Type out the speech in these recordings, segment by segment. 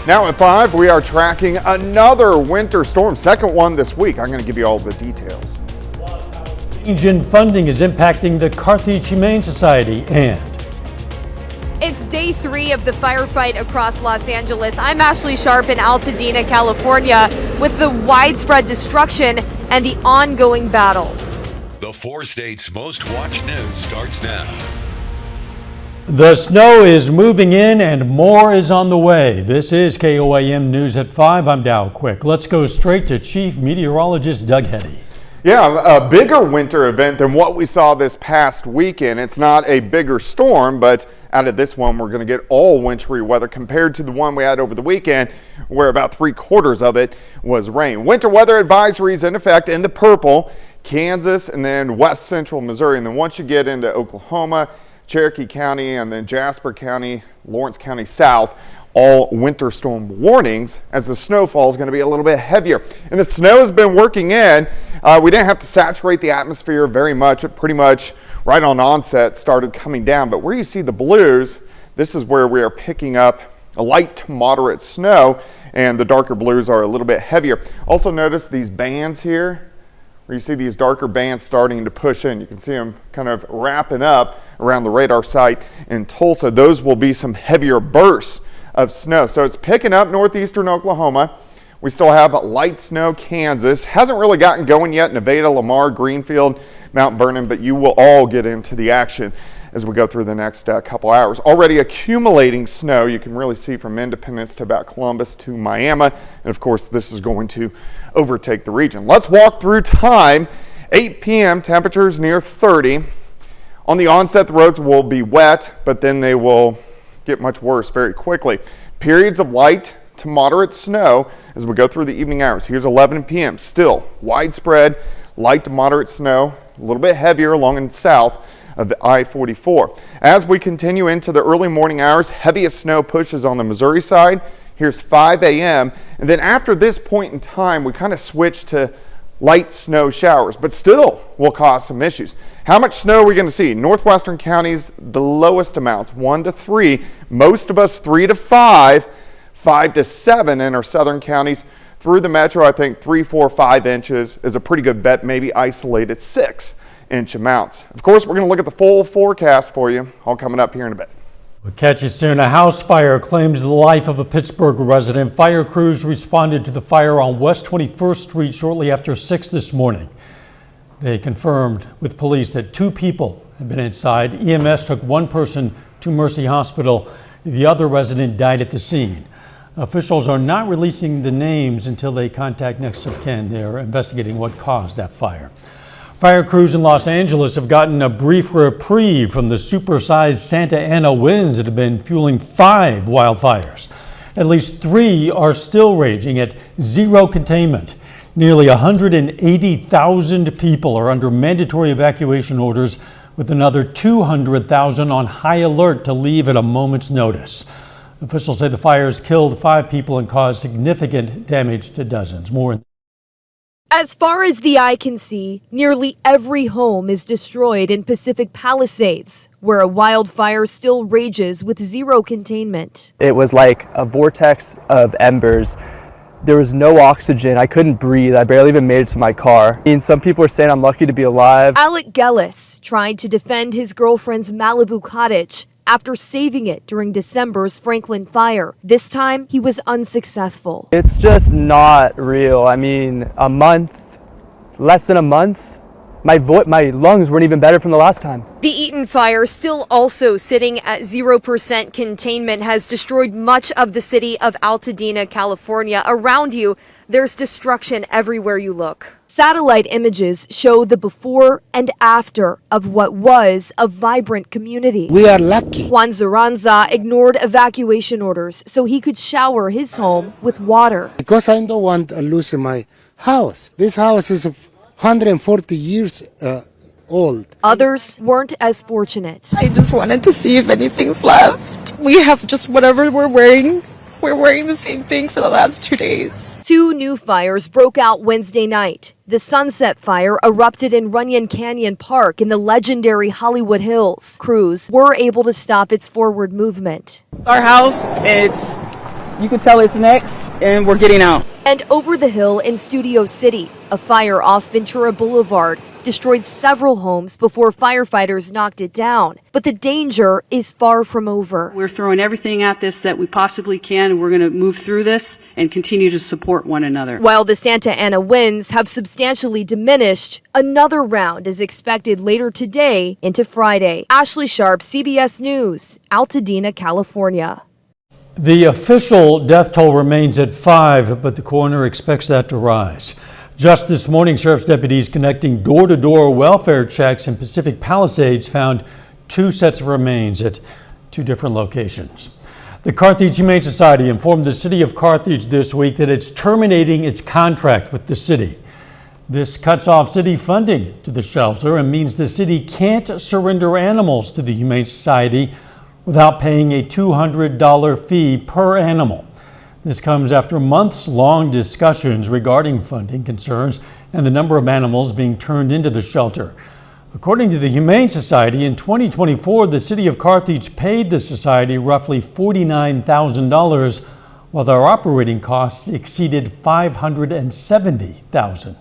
Now at 5, we are tracking another winter storm, second one this week. I'm going to give you all the details. Change in funding is impacting the Carthage Humane Society, and it's day 3 of the firefight across Los Angeles. I'm Ashley Sharp in Altadena, California, with the widespread destruction and the ongoing battle. The 4 states' most watched news starts now. the snow is moving in and more is on the way. This is KOAM News at 5. I'm Dow Quick. Let's go straight to Chief Meteorologist Doug Heddy. Yeah, a bigger winter event than what we saw this past weekend. It's not a bigger storm, but out of this one, we're going to get all wintry weather compared to the one we had over the weekend, where about 3/4 of it was rain. Winter weather advisories in effect in the purple, Kansas, and then west central Missouri. And then once you get into Oklahoma, Cherokee County, and then Jasper County, Lawrence County South, all winter storm warnings, as the snowfall is going to be a little bit heavier. And the snow has been working in. We didn't have to saturate the atmosphere very much. It pretty much right on onset started coming down. But where you see the blues, this is where we are picking up a light to moderate snow, and the darker blues are a little bit heavier. Also notice these bands here, where you see these darker bands starting to push in. You can see them kind of wrapping up around the radar site in Tulsa. Those will be some heavier bursts of snow. So it's picking up northeastern Oklahoma. We still have light snow, Kansas. Hasn't really gotten going yet. Nevada, Lamar, Greenfield, Mount Vernon, but you will all get into the action as we go through the next couple hours. Already accumulating snow. You can really see from Independence to about Columbus to Miami. And of course, this is going to overtake the region. Let's walk through time. 8 p.m. temperatures near 30. On the onset, the roads will be wet, but then they will get much worse very quickly. Periods of light to moderate snow as we go through the evening hours. Here's 11 p.m. Still widespread light to moderate snow, a little bit heavier along in the south of the I-44. As we continue into the early morning hours, heaviest snow pushes on the Missouri side. Here's 5 a.m. And then after this point in time, we kind of switch to light snow showers, but still will cause some issues. How much snow are we going to see? Northwestern counties, the lowest amounts, 1 to 3. Most of us 3 to 5, 5 to 7 in our southern counties. Through the metro, I think 3, 4, 5 inches is a pretty good bet, maybe isolated 6-inch amounts. Of course, we're going to look at the full forecast for you, all coming up here in a bit. We'll catch you soon. A house fire claims the life of a Pittsburgh resident. Fire crews responded to the fire on West 21st Street shortly after 6 this morning. They confirmed with police that 2 people had been inside. EMS took 1 person to Mercy Hospital. The other resident died at the scene. Officials are not releasing the names until they contact next of kin. They're investigating what caused that fire. Fire crews in Los Angeles have gotten a brief reprieve from the supersized Santa Ana winds that have been fueling 5 wildfires. At least 3 are still raging at zero containment. Nearly 180,000 people are under mandatory evacuation orders, with another 200,000 on high alert to leave at a moment's notice. Officials say the fires killed 5 people and caused significant damage to dozens. More. As far as the eye can see, nearly every home is destroyed in Pacific Palisades, where a wildfire still rages with zero containment. It was like a vortex of embers. There was no oxygen. I couldn't breathe. I barely even made it to my car. I mean, some people are saying I'm lucky to be alive. Alec Gellis tried to defend his girlfriend's Malibu cottage after saving it during December's Franklin fire. This time, he was unsuccessful. It's just not real. I mean, a month, less than a month, my lungs weren't even better from the last time. The Eaton fire, still also sitting at 0% containment, has destroyed much of the city of Altadena, California. Around you, there's destruction everywhere you look. Satellite images show the before and after of what was a vibrant community. We are lucky. Juan Zaranza ignored evacuation orders so he could shower his home with water. Because I don't want to lose my house. This house is 140 years old. Others weren't as fortunate. I just wanted to see if anything's left. We have just whatever we're wearing. We're wearing the same thing for the last 2 days. 2 new fires broke out Wednesday night. The Sunset Fire erupted in Runyon Canyon Park in the legendary Hollywood Hills. Crews were able to stop its forward movement. Our house, it's You can tell it's next, and we're getting out. And over the hill in Studio City, a fire off Ventura Boulevard destroyed several homes before firefighters knocked it down. But the danger is far from over. We're throwing everything at this that we possibly can, and we're going to move through this and continue to support one another. While the Santa Ana winds have substantially diminished, another round is expected later today into Friday. Ashley Sharp, CBS News, Altadena, California. The official death toll remains at 5, but the coroner expects that to rise. Just this morning, sheriff's deputies conducting door-to-door welfare checks in Pacific Palisades found 2 sets of remains at 2 different locations. The Carthage Humane Society informed the city of Carthage this week that it's terminating its contract with the city. This cuts off city funding to the shelter and means the city can't surrender animals to the Humane Society without paying a $200 fee per animal. This comes after months-long discussions regarding funding concerns and the number of animals being turned into the shelter. According to the Humane Society, in 2024, the city of Carthage paid the society roughly $49,000, while their operating costs exceeded $570,000.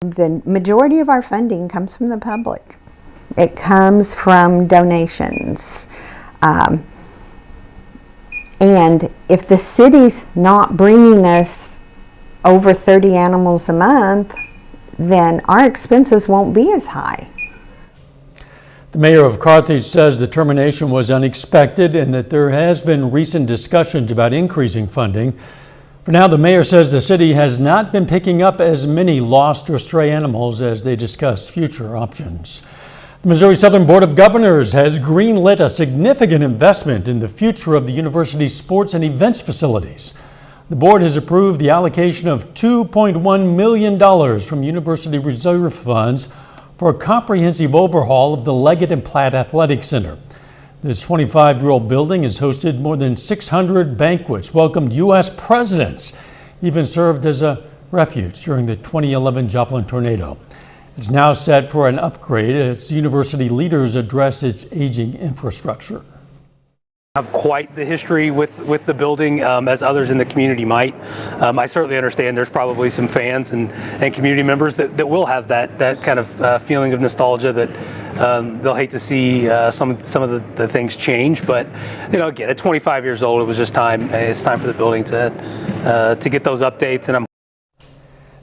The majority of our funding comes from the public. It comes from donations. And if the city's not bringing us over 30 animals a month, then our expenses won't be as high. The mayor of Carthage says the termination was unexpected and that there has been recent discussions about increasing funding. For now, the mayor says the city has not been picking up as many lost or stray animals as they discuss future options. The Missouri Southern Board of Governors has greenlit a significant investment in the future of the university's sports and events facilities. The board has approved the allocation of $2.1 million from university reserve funds for a comprehensive overhaul of the Leggett and Platt Athletic Center. This 25-year-old building has hosted more than 600 banquets, welcomed U.S. presidents, even served as a refuge during the 2011 Joplin tornado. It's now set for an upgrade as university leaders address its aging infrastructure. I have quite the history with the building as others in the community might. I certainly understand there's probably some fans and community members that will have that kind of feeling of nostalgia that they'll hate to see some of the things change. But again, at 25 years old, it was just time. It's time for the building to get those updates, and I'm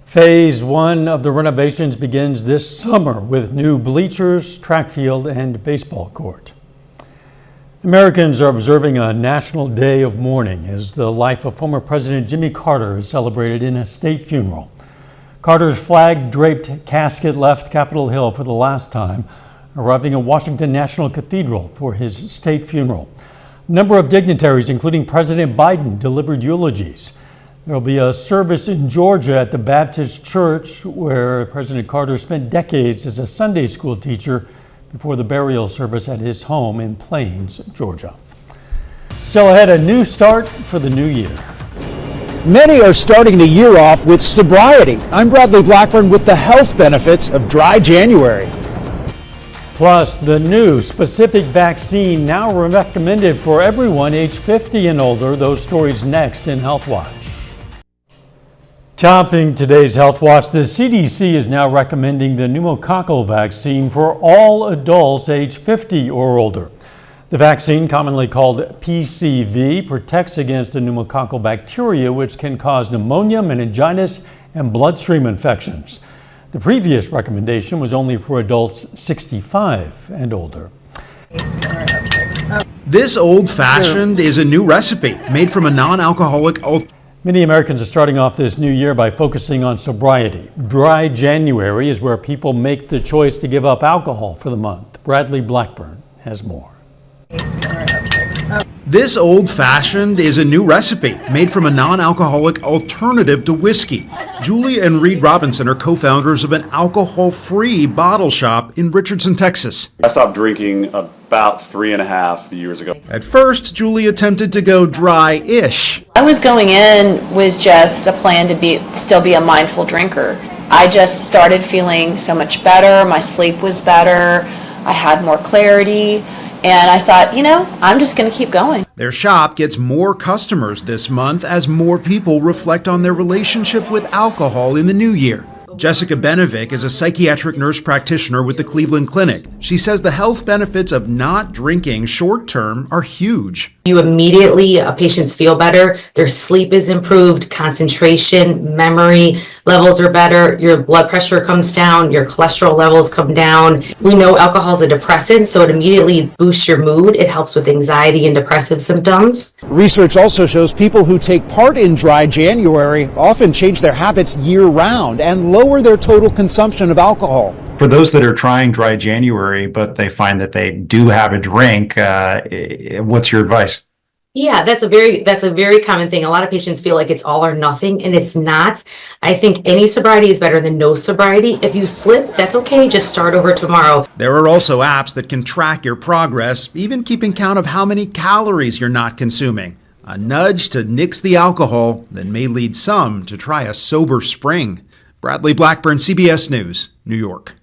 Phase 1 of the renovations begins this summer with new bleachers, track field, and baseball court. Americans are observing a national day of mourning as the life of former President Jimmy Carter is celebrated in a state funeral. Carter's flag-draped casket left Capitol Hill for the last time, arriving at Washington National Cathedral for his state funeral. A number of dignitaries, including President Biden, delivered eulogies. There will be a service in Georgia at the Baptist Church where President Carter spent decades as a Sunday school teacher before the burial service at his home in Plains, Georgia. Still ahead, a new start for the new year. Many are starting the year off with sobriety. I'm Bradley Blackburn with the health benefits of dry January. Plus, the new specific vaccine now recommended for everyone age 50 and older. Those stories next in Health Watch. Topping today's Health Watch, the CDC is now recommending the pneumococcal vaccine for all adults age 50 or older. The vaccine, commonly called PCV, protects against the pneumococcal bacteria, which can cause pneumonia, meningitis, and bloodstream infections. The previous recommendation was only for adults 65 and older. This old-fashioned is a new recipe made from a non-alcoholic alternative. Many Americans are starting off this new year by focusing on sobriety. Dry January is where people make the choice to give up alcohol for the month. Bradley Blackburn has more. This old-fashioned is a new recipe made from a non-alcoholic alternative to whiskey. Julia and Reed Robinson are co-founders of an alcohol-free bottle shop in Richardson, Texas. I stopped drinking about 3.5 years ago. At first, Julie attempted to go dry-ish. I was going in with just a plan to still be a mindful drinker. I just started feeling so much better. My sleep was better. I had more clarity. And I thought, I'm just going to keep going. Their shop gets more customers this month as more people reflect on their relationship with alcohol in the new year. Jessica Benovic is a psychiatric nurse practitioner with the Cleveland Clinic. She says the health benefits of not drinking short term are huge. You immediately, patients feel better. Their sleep is improved, concentration, memory levels are better. Your blood pressure comes down, your cholesterol levels come down. We know alcohol is a depressant, so it immediately boosts your mood. It helps with anxiety and depressive symptoms. Research also shows people who take part in Dry January often change their habits year-round and lower their total consumption of alcohol. For those that are trying Dry January, but they find that they do have a drink, what's your advice? Yeah, that's a very common thing. A lot of patients feel like it's all or nothing, and it's not. I think any sobriety is better than no sobriety. If you slip, that's okay. Just start over tomorrow. There are also apps that can track your progress, even keeping count of how many calories you're not consuming. A nudge to nix the alcohol that may lead some to try a sober spring. Bradley Blackburn, CBS News, New York.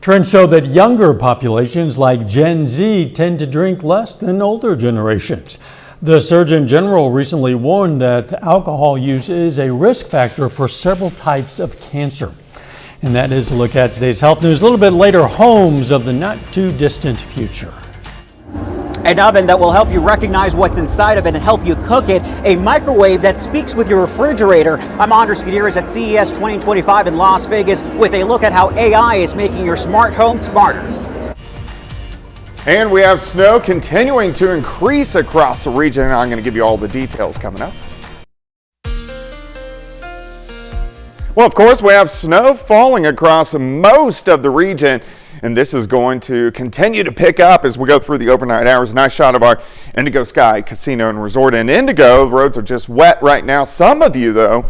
Trends show that younger populations like Gen Z tend to drink less than older generations. The Surgeon General recently warned that alcohol use is a risk factor for several types of cancer. And that is a look at today's health news. A little bit later, homes of the not too distant future. An oven that will help you recognize what's inside of it and help you cook it. A microwave that speaks with your refrigerator. I'm Andres Gutierrez at CES 2025 in Las Vegas with a look at how AI is making your smart home smarter. And we have snow continuing to increase across the region. I'm going to give you all the details coming up. Well, of course, we have snow falling across most of the region, and this is going to continue to pick up as we go through the overnight hours. Nice shot of our Indigo Sky Casino and Resort in Indigo. The roads are just wet right now. Some of you, though,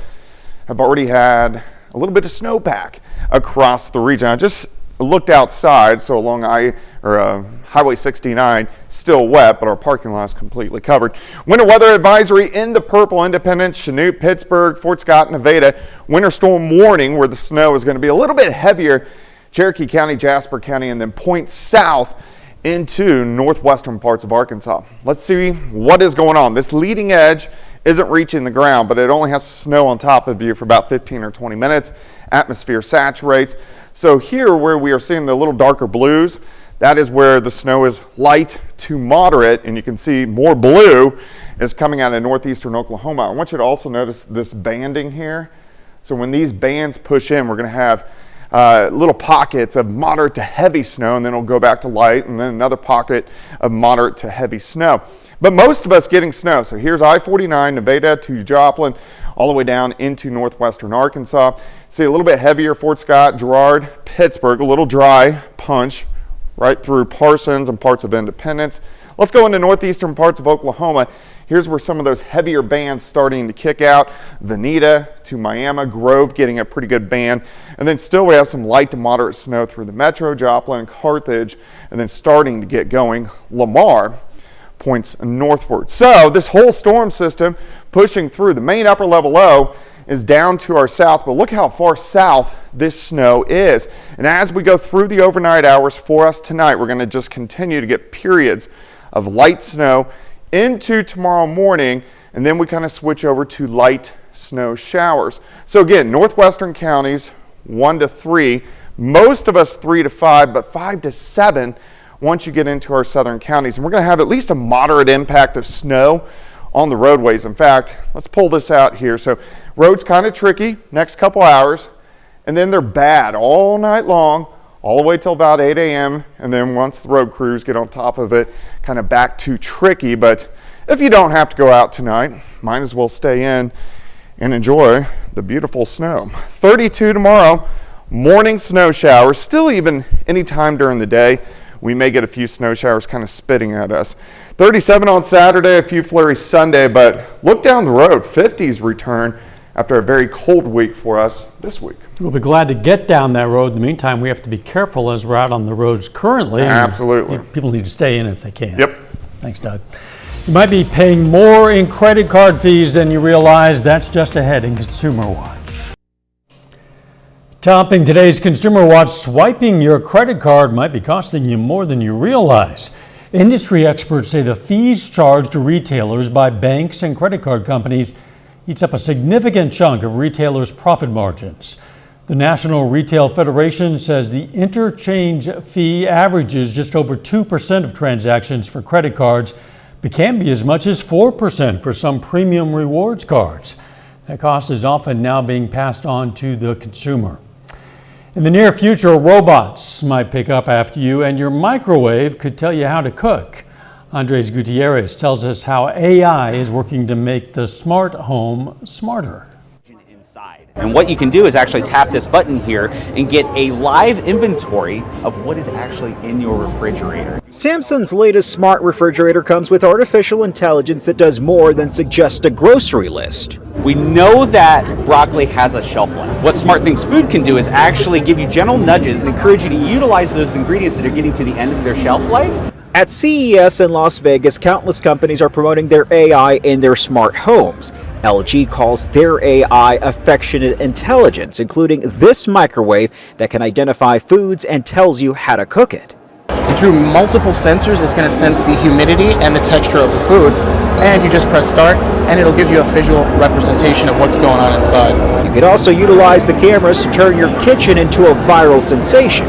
have already had a little bit of snowpack across the region. I just looked outside, so along Highway 69, still wet, but our parking lot is completely covered. Winter weather advisory in the purple: Independence, Chanute, Pittsburgh, Fort Scott, Nevada. Winter storm warning where the snow is going to be a little bit heavier. Cherokee County, Jasper County, and then points south into northwestern parts of Arkansas. Let's see what is going on. This leading edge isn't reaching the ground, but it only has snow on top of you for about 15 or 20 minutes. Atmosphere saturates. So here where we are seeing the little darker blues, that is where the snow is light to moderate, and you can see more blue is coming out of northeastern Oklahoma. I want you to also notice this banding here. So when these bands push in, we're going to have little pockets of moderate to heavy snow, and then it'll go back to light, and then another pocket of moderate to heavy snow. But most of us getting snow. So here's I-49, Nevada to Joplin, all the way down into northwestern Arkansas. See a little bit heavier Fort Scott, Girard, Pittsburgh, a little dry punch right through Parsons and parts of Independence. Let's go into northeastern parts of Oklahoma. Here's where some of those heavier bands starting to kick out. Veneta to Miami, Grove getting a pretty good band. And then still we have some light to moderate snow through the metro, Joplin, Carthage, and then starting to get going Lamar points northward. So this whole storm system pushing through. The main upper level low is down to our south, but look how far south this snow is. And as we go through the overnight hours for us tonight, we're going to just continue to get periods of light snow into tomorrow morning, and then we kind of switch over to light snow showers. So again, northwestern counties 1 to 3, most of us 3 to 5, but 5 to 7 once you get into our southern counties. And we're going to have at least a moderate impact of snow on the roadways. In fact, let's pull this out here. So roads kind of tricky next couple hours, and then they're bad all night long, all the way till about 8 a.m. And then once the road crews get on top of it, kind of back to tricky. But if you don't have to go out tonight, might as well stay in and enjoy the beautiful snow. 32 tomorrow, morning snow showers, still even any time during the day. We may get a few snow showers kind of spitting at us. 37 on Saturday, a few flurries Sunday, but look down the road, 50s return after a very cold week for us this week. We'll be glad to get down that road. In the meantime, we have to be careful as we're out on the roads currently. Absolutely. People need to stay in if they can. Yep. Thanks, Doug. You might be paying more in credit card fees than you realize. That's just ahead in Consumer Watch. Topping today's Consumer Watch, swiping your credit card might be costing you more than you realize. Industry experts say the fees charged to retailers by banks and credit card companies eats up a significant chunk of retailers' profit margins. The National Retail Federation says the interchange fee averages just over 2% of transactions for credit cards, but can be as much as 4% for some premium rewards cards. That cost is often now being passed on to the consumer. In the near future, robots might pick up after you, and your microwave could tell you how to cook. Andres Gutierrez tells us how AI is working to make the smart home smarter. And what you can do is actually tap this button here and get a live inventory of what is actually in your refrigerator. Samsung's latest smart refrigerator comes with artificial intelligence that does more than suggest a grocery list. We know that broccoli has a shelf life. What SmartThings Food can do is actually give you gentle nudges and encourage you to utilize those ingredients that are getting to the end of their shelf life. At CES in Las Vegas, countless companies are promoting their AI in their smart homes. LG calls their AI affectionate intelligence, including this microwave that can identify foods and tells you how to cook it. Through multiple sensors, it's going to sense the humidity and the texture of the food, and you just press start, and it'll give you a visual representation of what's going on inside. You can also utilize the cameras to turn your kitchen into a viral sensation.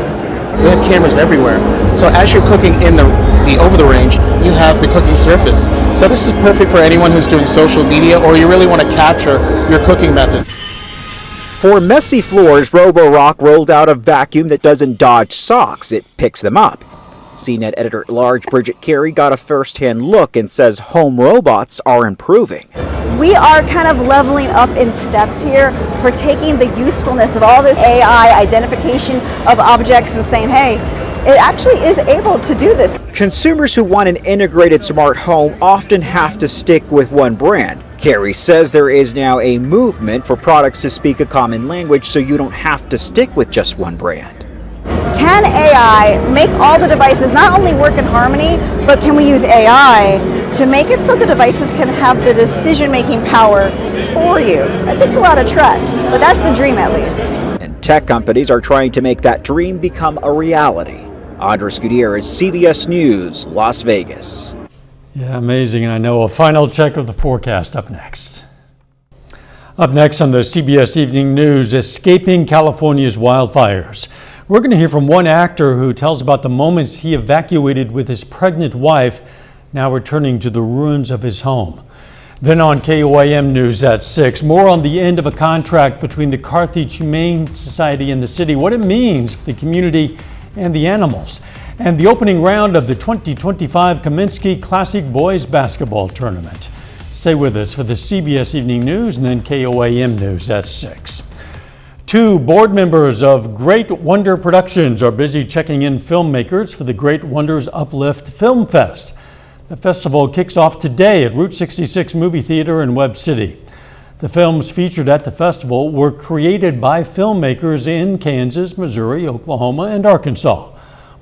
We have cameras everywhere, so as you're cooking in the over the range, you have the cooking surface. So this is perfect for anyone who's doing social media or you really want to capture your cooking method. For messy floors, Roborock rolled out a vacuum that doesn't dodge socks, it picks them up. CNET editor-at-large Bridget Carey got a first-hand look and says home robots are improving. We are kind of leveling up in steps here for taking the usefulness of all this AI identification of objects and saying, hey, it actually is able to do this. Consumers who want an integrated smart home often have to stick with one brand. Carey says there is now a movement for products to speak a common language so you don't have to stick with just one brand. Can AI make all the devices not only work in harmony, but can we use AI to make it so the devices can have the decision-making power for you? That takes a lot of trust, but that's the dream at least. And tech companies are trying to make that dream become a reality. Andres Gutierrez, CBS News, Las Vegas. Yeah, amazing. I know. A final check of the forecast up next. Up next on the CBS Evening News, escaping California's wildfires. We're going to hear from one actor who tells about the moments he evacuated with his pregnant wife, now returning to the ruins of his home. Then on KOAM News at 6, more on the end of a contract between the Carthage Humane Society and the city, what it means for the community and the animals, and the opening round of the 2025 Kaminsky Classic Boys Basketball Tournament. Stay with us for the CBS Evening News and then KOAM News at 6. Two board members of Great Wonder Productions are busy checking in filmmakers for the Great Wonders Uplift Film Fest. The festival kicks off today at Route 66 Movie Theater in Webb City. The films featured at the festival were created by filmmakers in Kansas, Missouri, Oklahoma, and Arkansas.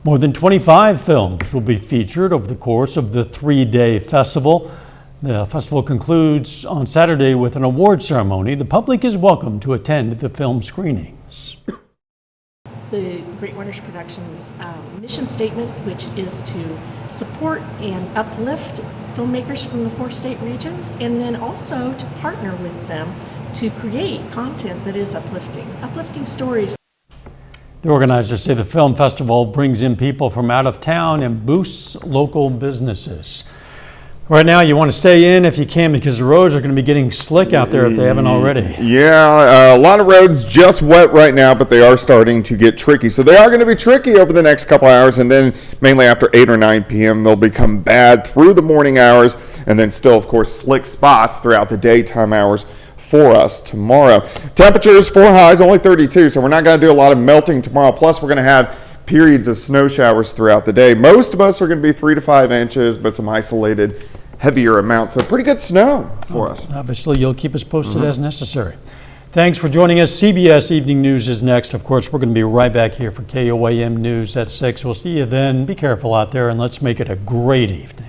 More than 25 films will be featured over the course of the three-day festival. The festival concludes on Saturday with an award ceremony. The public is welcome to attend the film screenings. The Great Wonders Productions mission statement, which is to support and uplift filmmakers from the 4 state regions, and then also to partner with them to create content that is uplifting stories. The organizers say the film festival brings in people from out of town and boosts local businesses. Right now, you want to stay in if you can because the roads are going to be getting slick out there if they haven't already. Yeah, a lot of roads just wet right now, but they are starting to get tricky. So they are going to be tricky over the next couple hours, and then mainly after 8 or 9 p.m. they'll become bad through the morning hours, and then still, of course, slick spots throughout the daytime hours for us tomorrow. Temperatures for highs only 32, so we're not going to do a lot of melting tomorrow. Plus, we're going to have periods of snow showers throughout the day. Most of us are going to be 3 to 5 inches, but some isolated heavier amounts. So pretty good snow for us. Obviously, you'll keep us posted as necessary. Thanks for joining us. CBS Evening News is next. Of course, we're going to be right back here for KOAM News at 6. We'll see you then. Be careful out there, and let's make it a great evening.